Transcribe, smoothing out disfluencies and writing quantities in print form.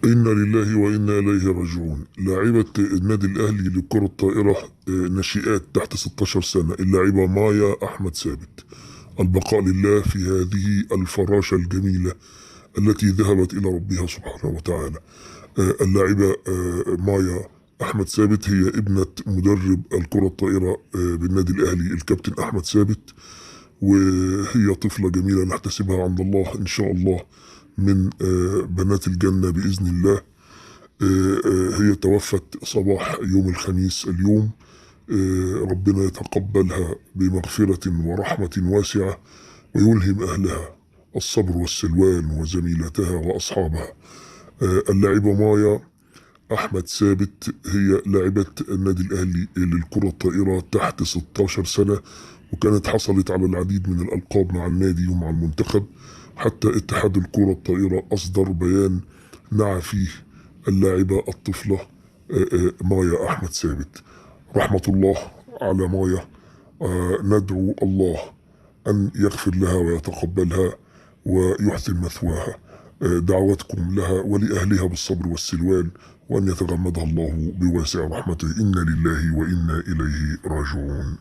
إنا لله وإنا إليه راجعون. لاعبة النادي الأهلي لكرة الطائرة ناشئات تحت 16 سنة، اللاعبة مايا أحمد ثابت. البقاء لله في هذه الفراشة الجميلة التي ذهبت إلى ربها سبحانه وتعالى. اللاعبة مايا أحمد ثابت هي ابنة مدرب الكرة الطائرة بالنادي الأهلي الكابتن أحمد ثابت، وهي طفلة جميلة نحتسبها عند الله إن شاء الله من بنات الجنة بإذن الله. هي توفت صباح يوم الخميس اليوم. ربنا يتقبلها بمغفرة ورحمة واسعة، ويلهم أهلها الصبر والسلوان وزميلتها وأصحابها. اللاعبة مايا أحمد ثابت هي لاعبة النادي الأهلي للكرة الطائرة تحت 16 سنة، وكانت حصلت على العديد من الألقاب مع النادي ومع المنتخب، حتى اتحاد الكرة الطائرة أصدر بيان نعى فيه اللاعبة الطفلة مايا أحمد ثابت. رحمة الله على مايا. ندعو الله أن يغفر لها ويتقبلها ويحسن مثواها. دعوتكم لها ولأهلها بالصبر والسلوان، وأن يتغمدها الله بواسع رحمته. إنا لله وإنا إليه راجعون.